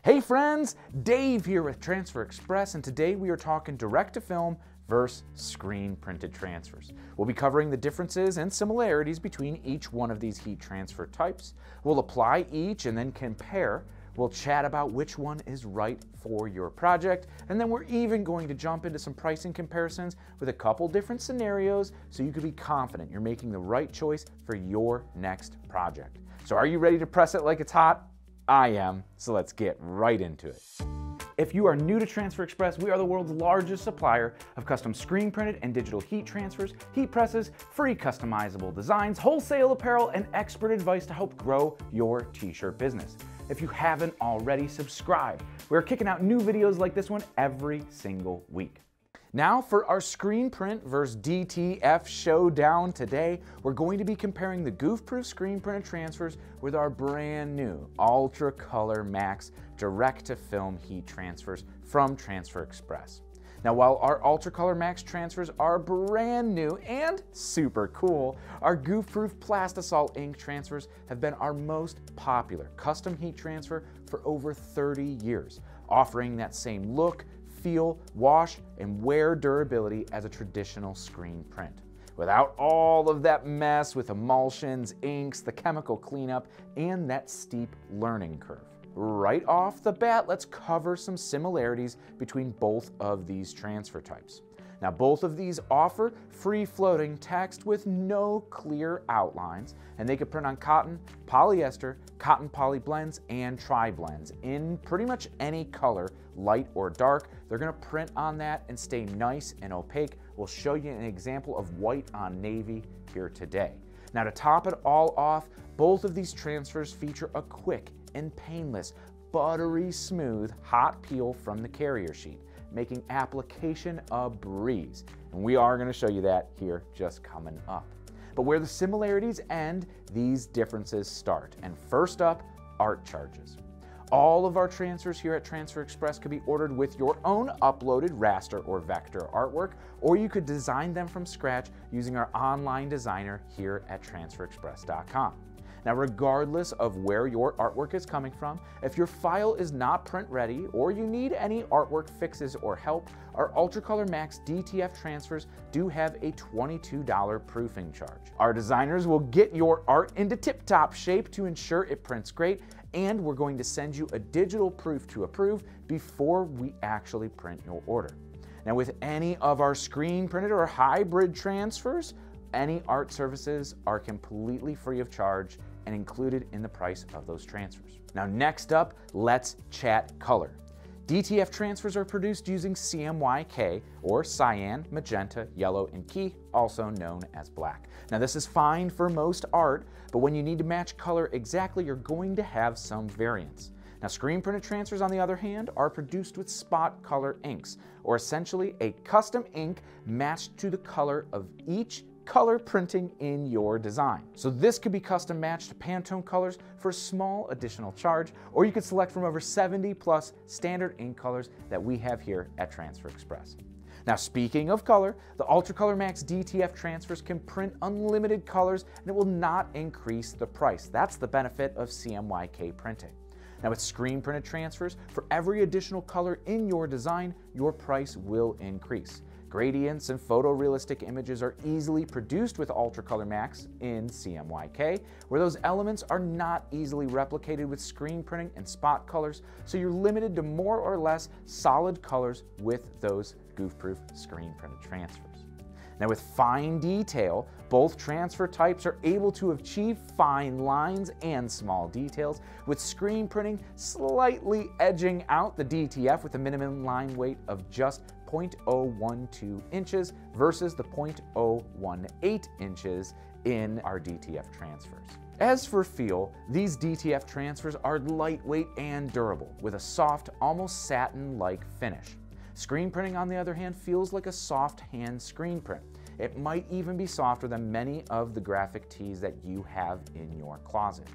Hey friends, Dave here with Transfer Express, and today we are talking direct-to-film versus screen-printed transfers. We'll be covering the differences and similarities between each one of these heat transfer types. We'll apply each and then compare. We'll chat about which one is right for your project, and then we're even going to jump into some pricing comparisons with a couple different scenarios so you can be confident you're making the right choice for your next project. So are you ready to press it like it's hot? I am, so let's get right into it. If you are new to Transfer Express, we are the world's largest supplier of custom screen printed and digital heat transfers, heat presses, free customizable designs, wholesale apparel, and expert advice to help grow your t-shirt business. If you haven't already, subscribe. We're kicking out new videos like this one every single week. Now for our screen print versus DTF showdown today, we're going to be comparing the Goof-proof screen printed transfers with our brand new UltraColor Max direct-to-film heat transfers from Transfer Express. Now while our UltraColor Max transfers are brand new and super cool, our Goof-proof Plastisol ink transfers have been our most popular custom heat transfer for over 30 years, offering that same look, feel, wash, and wear durability as a traditional screen print, without all of that mess with emulsions, inks, the chemical cleanup, and that steep learning curve. Right off the bat, let's cover some similarities between both of these transfer types. Now, both of these offer free-floating text with no clear outlines, and they can print on cotton, polyester, cotton poly blends, and tri-blends in pretty much any color, light or dark. They're gonna print on that and stay nice and opaque. We'll show you an example of white on navy here today. Now, to top it all off, both of these transfers feature a quick and painless, buttery smooth hot peel from the carrier sheet, making application a breeze. And we are going to show you that here just coming up. But where the similarities end, these differences start. And first up, art charges. All of our transfers here at Transfer Express could be ordered with your own uploaded raster or vector artwork, or you could design them from scratch using our online designer here at transferexpress.com. Now, regardless of where your artwork is coming from, if your file is not print ready or you need any artwork fixes or help, our UltraColor Max DTF transfers do have a $22 proofing charge. Our designers will get your art into tip-top shape to ensure it prints great, and we're going to send you a digital proof to approve before we actually print your order. Now, with any of our screen printed or hybrid transfers, any art services are completely free of charge and included in the price of those transfers. Now next up, let's chat color. DTF transfers are produced using CMYK, or cyan, magenta, yellow, and key, also known as black. Now this is fine for most art, but when you need to match color exactly, you're going to have some variance. Now screen printed transfers, on the other hand, are produced with spot color inks, or essentially a custom ink matched to the color of each color printing in your design. So this could be custom matched to Pantone colors for a small additional charge, or you could select from over 70 plus standard ink colors that we have here at Transfer Express. Now speaking of color, the UltraColor Max DTF transfers can print unlimited colors and it will not increase the price. That's the benefit of CMYK printing. Now with screen printed transfers, for every additional color in your design, your price will increase. Gradients and photorealistic images are easily produced with UltraColor Max in CMYK, where those elements are not easily replicated with screen printing and spot colors, so you're limited to more or less solid colors with those Goof-proof screen printed transfers. Now with fine detail, both transfer types are able to achieve fine lines and small details, with screen printing slightly edging out the DTF with a minimum line weight of just 0.012 inches versus the 0.018 inches in our DTF transfers. As for feel, these DTF transfers are lightweight and durable, with a soft, almost satin-like finish. Screen printing, on the other hand, feels like a soft hand screen print. It might even be softer than many of the graphic tees that you have in your closet.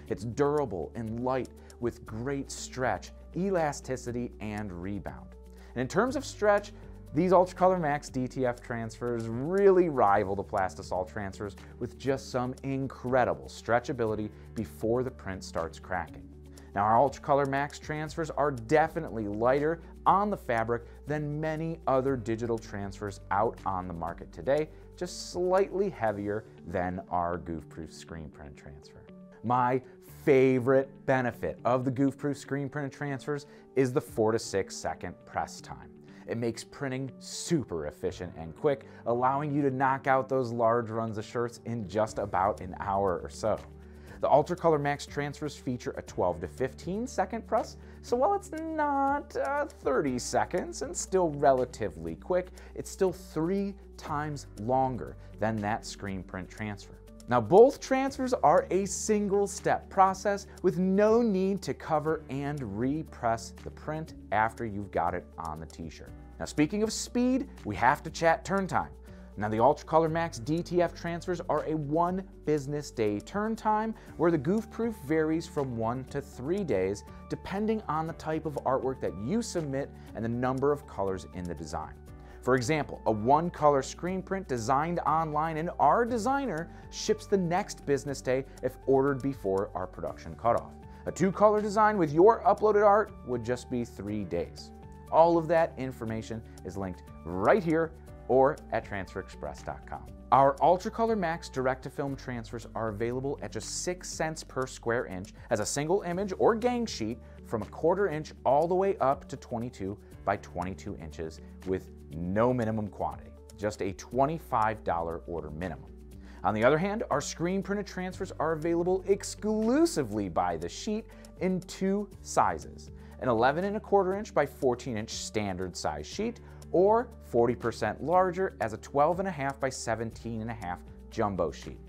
It's durable and light with great stretch, elasticity, and rebound. And in terms of stretch, these UltraColor Max DTF transfers really rival the Plastisol transfers with just some incredible stretchability before the print starts cracking. Now, our UltraColor Max transfers are definitely lighter on the fabric than many other digital transfers out on the market today, just slightly heavier than our Goof-proof screen printed transfer. My favorite benefit of the Goof-proof screen printed transfers is the 4 to 6 second press time. It makes printing super efficient and quick, allowing you to knock out those large runs of shirts in just about an hour or so. The UltraColor Max transfers feature a 12 to 15 second press, so while it's not 30 seconds and still relatively quick, it's still 3 times longer than that screen print transfer. Now, both transfers are a single-step process with no need to cover and repress the print after you've got it on the t-shirt. Now, speaking of speed, we have to chat turn time. Now, the UltraColor Max DTF transfers are a 1 business day turn time, where the Goof-proof varies from 1 to 3 days, depending on the type of artwork that you submit and the number of colors in the design. For example, a 1-color screen print designed online in our designer ships the next business day if ordered before our production cutoff. A 2-color design with your uploaded art would just be 3 days. All of that information is linked right here or at transferexpress.com. Our UltraColor Max direct-to-film transfers are available at just 6 cents per square inch as a single image or gang sheet from 1/4 inch all the way up to 22 by 22 inches with no minimum quantity, just a $25 order minimum. On the other hand, our screen printed transfers are available exclusively by the sheet in 2 sizes, an 11 1/4 inch by 14 inch standard size sheet, or 40% larger as a 12 1/2 by 17 1/2 jumbo sheet.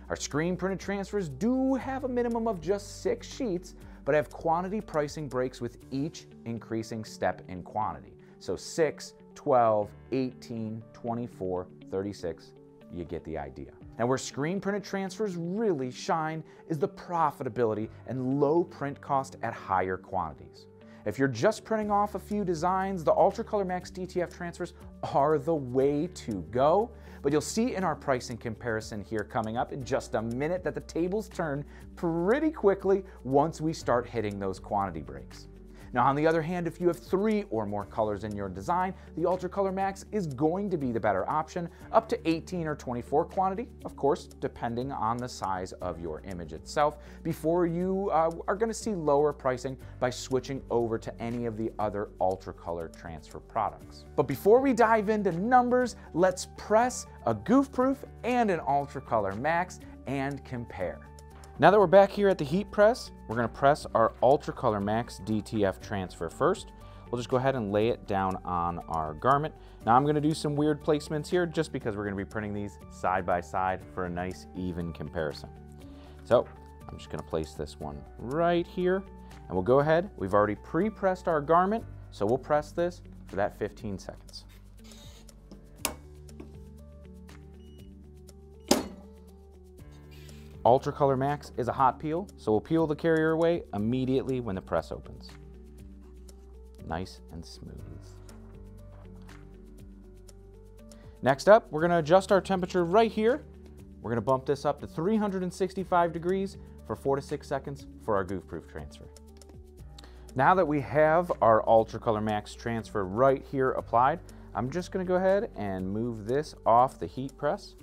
Our screen printed transfers do have a minimum of just 6 sheets, but have quantity pricing breaks with each increasing step in quantity. So 6, 12, 18, 24, 36, you get the idea. Now, where screen printed transfers really shine is the profitability and low print cost at higher quantities. If you're just printing off a few designs, the UltraColor Max DTF transfers are the way to go. But you'll see in our pricing comparison here coming up in just a minute that the tables turn pretty quickly once we start hitting those quantity breaks. Now, on the other hand, if you have 3 or more colors in your design, the UltraColor Max is going to be the better option, up to 18 or 24 quantity, of course, depending on the size of your image itself, before you are going to see lower pricing by switching over to any of the other UltraColor transfer products. But before we dive into numbers, let's press a Goof-proof and an UltraColor Max and compare. Now that we're back here at the heat press, we're going to press our UltraColor Max DTF transfer first. We'll just go ahead and lay it down on our garment. Now I'm going to do some weird placements here just because we're going to be printing these side by side for a nice even comparison. So I'm just going to place this one right here, and we'll go ahead. We've already pre-pressed our garment, so we'll press this for that 15 seconds. UltraColor Max is a hot peel, so we'll peel the carrier away immediately when the press opens. Nice and smooth. Next up, we're going to adjust our temperature right here. We're going to bump this up to 365 degrees for 4 to 6 seconds for our Goof-proof transfer. Now that we have our UltraColor Max transfer right here applied, I'm just going to go ahead and move this off the heat press.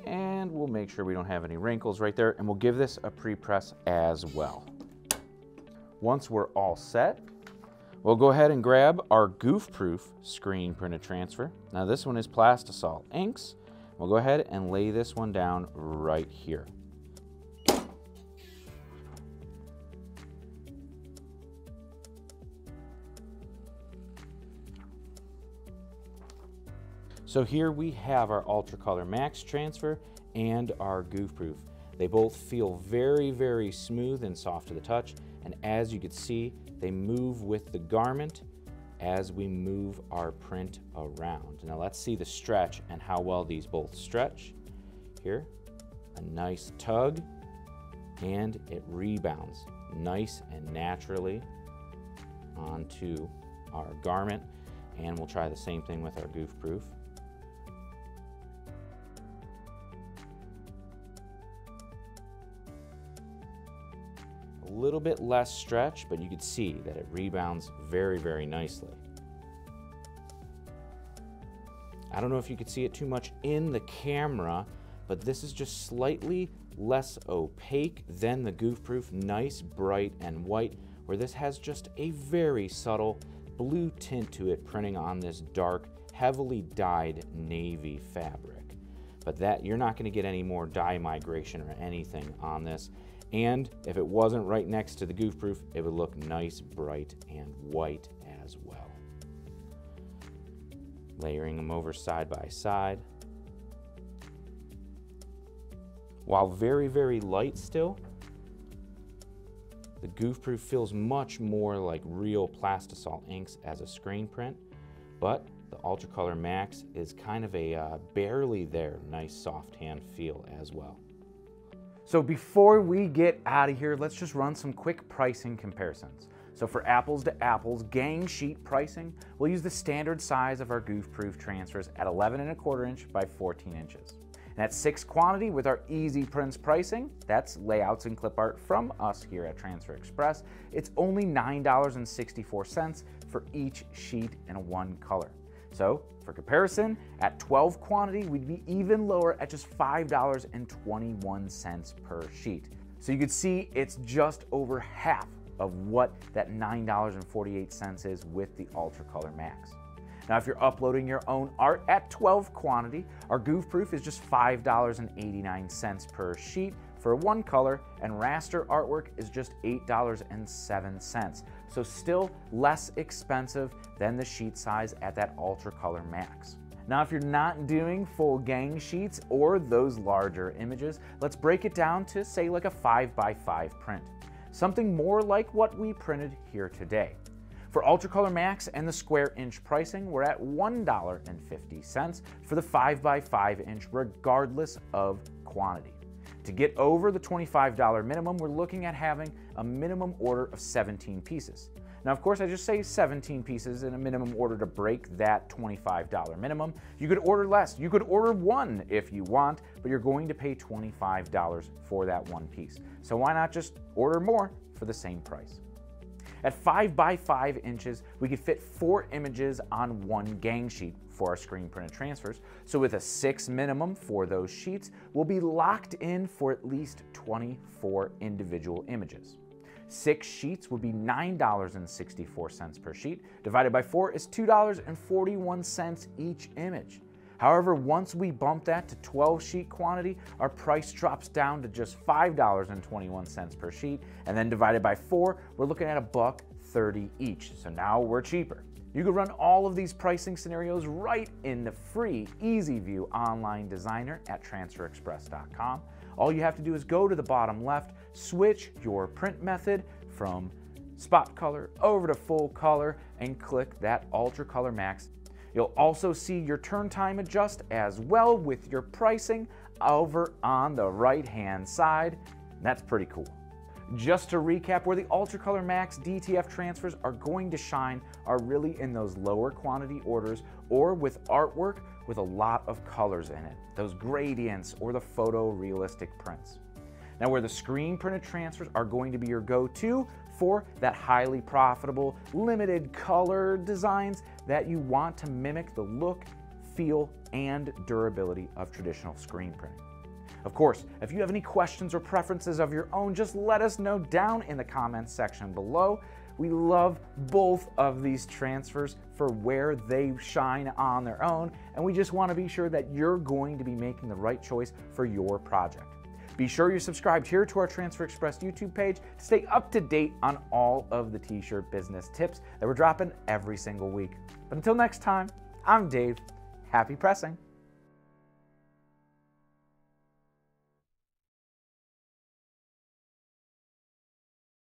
And we'll make sure we don't have any wrinkles right there, and we'll give this a pre-press as well. Once we're all set, we'll go ahead and grab our Goof-proof screen printed transfer. Now this one is Plastisol inks. We'll go ahead and lay this one down right here. So here we have our UltraColor Max transfer and our Goof-proof. They both feel very, very smooth and soft to the touch, and as you can see, they move with the garment as we move our print around. Now let's see the stretch and how well these both stretch. Here, a nice tug, and it rebounds nice and naturally onto our garment, and we'll try the same thing with our Goof-proof. A little bit less stretch, but you can see that it rebounds very, very nicely. I don't know if you could see it too much in the camera, but this is just slightly less opaque than the Goof Proof Nice, Bright, and White, where this has just a very subtle blue tint to it, printing on this dark, heavily dyed navy fabric. But that, you're not going to get any more dye migration or anything on this. And if it wasn't right next to the Goof Proof, it would look nice, bright, and white as well. Layering them over side by side. While very, very light still, the Goof Proof feels much more like real Plastisol inks as a screen print, but the UltraColor Max is kind of a barely there, nice soft hand feel as well. So before we get out of here, let's just run some quick pricing comparisons. So for apples to apples gang sheet pricing, we'll use the standard size of our Goof Proof transfers at 11¼ inch by 14 inches. And at 6 quantity with our Easy Prints pricing, that's layouts and clip art from us here at Transfer Express, it's only $9.64 for each sheet in one color. So for comparison, at 12 quantity, we'd be even lower at just $5.21 per sheet. So you can see it's just over half of what that $9.48 is with the UltraColor Max. Now, if you're uploading your own art at 12 quantity, our Goof Proof is just $5.89 per sheet for one color, and raster artwork is just $8.07. So still less expensive than the sheet size at that UltraColor Max. Now, if you're not doing full gang sheets or those larger images, let's break it down to say like a 5x5 print. Something more like what we printed here today. For UltraColor Max and the square inch pricing, we're at $1.50 for the 5x5 inch regardless of quantity. To get over the $25 minimum, we're looking at having a minimum order of 17 pieces. Now, of course, I just say 17 pieces in a minimum order to break that $25 minimum. You could order less. You could order one if you want, but you're going to pay $25 for that one piece. So why not just order more for the same price? At 5x5 inches, we could fit 4 images on one gang sheet for our screen printed transfers. So with a 6 minimum for those sheets, we'll be locked in for at least 24 individual images. 6 sheets would be $9.64 per sheet. Divided by 4 is $2.41 each image. However, once we bump that to 12 sheet quantity, our price drops down to just $5.21 per sheet, and then divided by 4, we're looking at $1.30 each. So now we're cheaper. You can run all of these pricing scenarios right in the free Easy View online designer at transferexpress.com. All you have to do is go to the bottom left, switch your print method from spot color over to full color, and click that UltraColor Max. You'll also see your turn time adjust as well with your pricing over on the right-hand side. That's pretty cool. Just to recap, where the UltraColor Max DTF transfers are going to shine are really in those lower quantity orders or with artwork with a lot of colors in it, those gradients or the photorealistic prints. Now, where the screen printed transfers are going to be your go-to for that highly profitable, limited color designs that you want to mimic the look, feel, and durability of traditional screen printing. Of course, if you have any questions or preferences of your own, just let us know down in the comments section below. We love both of these transfers for where they shine on their own, and we just want to be sure that you're going to be making the right choice for your project. Be sure you're subscribed here to our Transfer Express YouTube page to stay up to date on all of the t-shirt business tips that we're dropping every single week. But until next time, I'm Dave. Happy pressing.